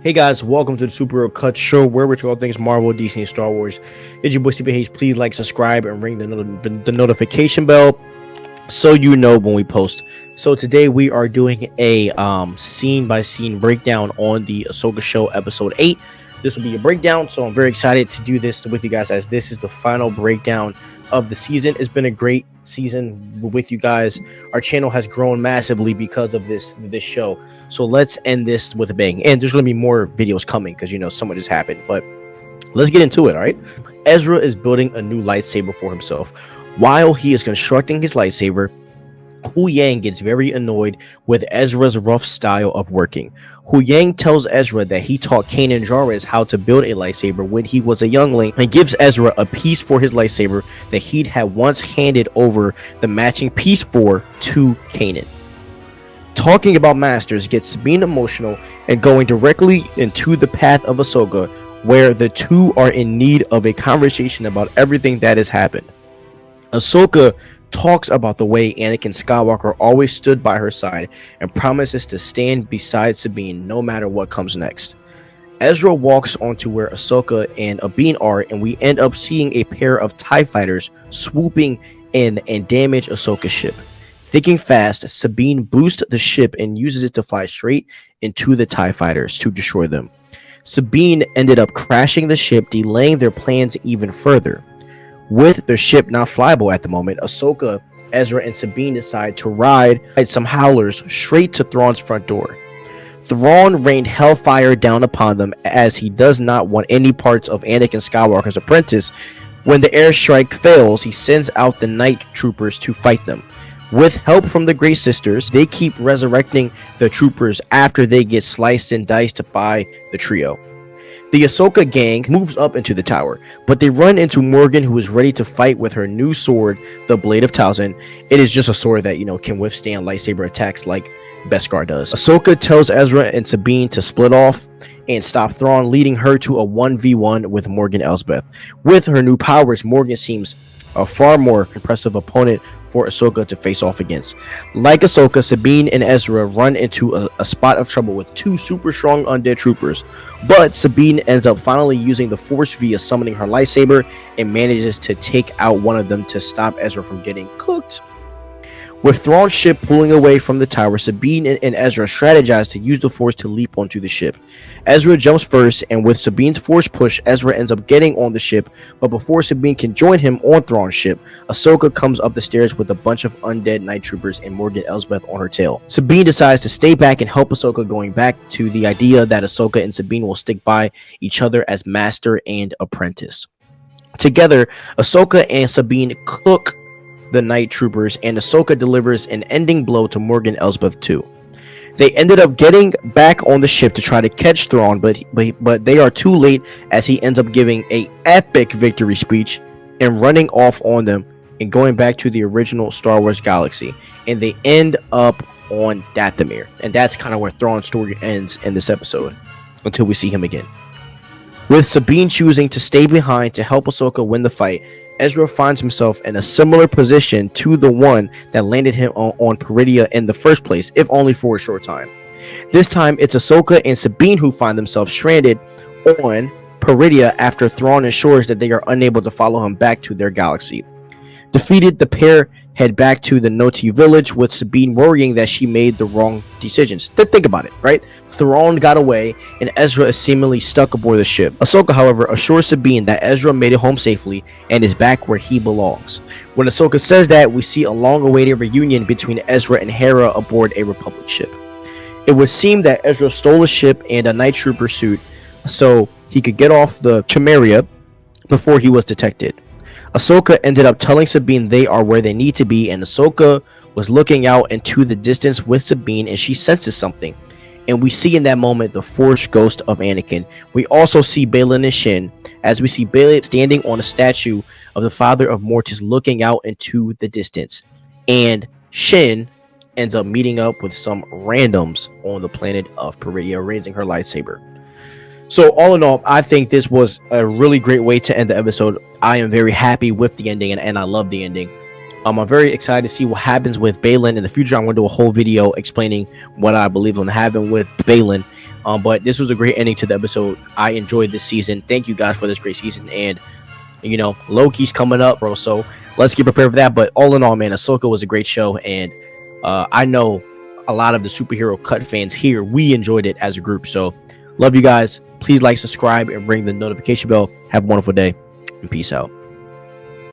Hey guys, welcome to the Superhero Cut Show, where we talk all things Marvel, DC, and Star Wars. It's your boy CBH. Please like, subscribe, and ring the notification bell so you know when we post. So today we are doing a scene by scene breakdown on the Ahsoka show, episode 8. This will be a breakdown, so I'm very excited to do this with you guys, as this is the final breakdown of the season. It's been a great season with you guys. Our channel has grown massively because of this show. So let's end this with a bang. And there's going to be more videos coming because, so much has happened. But let's get into it, all right? Ezra is building a new lightsaber for himself. While he is constructing his lightsaber, Hu Yang gets very annoyed with Ezra's rough style of working. Hu Yang tells Ezra that he taught Kanan Jarrus how to build a lightsaber when he was a youngling, and gives Ezra a piece for his lightsaber that he'd had once handed over the matching piece for to Kanan. Talking about masters gets Sabine emotional and going directly into the path of Ahsoka, where the two are in need of a conversation about everything that has happened. Ahsoka talks about the way Anakin Skywalker always stood by her side and promises to stand beside Sabine no matter what comes next. Ezra walks onto where Ahsoka and Sabine are, and we end up seeing a pair of TIE fighters swooping in and damage Ahsoka's ship. Thinking fast, Sabine boosts the ship and uses it to fly straight into the TIE fighters to destroy them. Sabine ended up crashing the ship, delaying their plans even further. With their ship not flyable at the moment, Ahsoka, Ezra, and Sabine decide to ride some howlers straight to Thrawn's front door. Thrawn rained hellfire down upon them, as he does not want any parts of Anakin Skywalker's apprentice. When the airstrike fails, he sends out the night troopers to fight them. With help from the Grey Sisters, they keep resurrecting the troopers after they get sliced and diced by the trio. The Ahsoka gang moves up into the tower, but they run into Morgan, who is ready to fight with her new sword, the Blade of Talzin. It is just a sword that, can withstand lightsaber attacks like Beskar does. Ahsoka tells Ezra and Sabine to split off and stop Thrawn, leading her to a 1v1 with Morgan Elsbeth. With her new powers, Morgan seems a far more impressive opponent for Ahsoka to face off against. Like Ahsoka, Sabine and Ezra run into a spot of trouble with two super strong undead troopers, but Sabine ends up finally using the Force via summoning her lightsaber and manages to take out one of them to stop Ezra from getting cooked. With Thrawn's ship pulling away from the tower, Sabine and Ezra strategize to use the Force to leap onto the ship. Ezra jumps first, and with Sabine's Force push, Ezra ends up getting on the ship, but before Sabine can join him on Thrawn's ship, Ahsoka comes up the stairs with a bunch of undead night troopers and Morgan Elsbeth on her tail. Sabine decides to stay back and help Ahsoka, going back to the idea that Ahsoka and Sabine will stick by each other as master and apprentice. Together, Ahsoka and Sabine cook the night troopers, and Ahsoka delivers an ending blow to Morgan Elsbeth too. They ended up getting back on the ship to try to catch Thrawn, but they are too late, as he ends up giving a epic victory speech and running off on them and going back to the original Star Wars galaxy. And they end up on Dathomir, and that's kind of where Thrawn's story ends in this episode until we see him again. With Sabine choosing to stay behind to help Ahsoka win the fight, Ezra finds himself in a similar position to the one that landed him on Peridea in the first place, if only for a short time. This time, it's Ahsoka and Sabine who find themselves stranded on Peridea after Thrawn ensures that they are unable to follow him back to their galaxy. Defeated, the pair head back to the Noti village, with Sabine worrying that she made the wrong decisions. Think about it, right? Thrawn got away, and Ezra is seemingly stuck aboard the ship. Ahsoka, however, assures Sabine that Ezra made it home safely and is back where he belongs. When Ahsoka says that, we see a long-awaited reunion between Ezra and Hera aboard a Republic ship. It would seem that Ezra stole a ship and a night trooper suit so he could get off the Chimeria before he was detected. Ahsoka ended up telling Sabine they are where they need to be, and Ahsoka was looking out into the distance with Sabine, and she senses something. And we see in that moment the Force ghost of Anakin. We also see Baylan and Shin, as we see Baylan standing on a statue of the father of Mortis looking out into the distance. And Shin ends up meeting up with some randoms on the planet of Peridea, raising her lightsaber. So all in all, I think this was a really great way to end the episode. I am very happy with the ending, and I love the ending. I'm very excited to see what happens with Baylan in the future. I'm going to do a whole video explaining what I believe will happen with Baylan. But this was a great ending to the episode. I enjoyed this season. Thank you guys for this great season. And Loki's coming up, bro. So let's get prepared for that. But all in all, man, Ahsoka was a great show, and I know a lot of the superhero cut fans here, we enjoyed it as a group. So love you guys. Please like, subscribe, and ring the notification bell. Have a wonderful day, and peace out.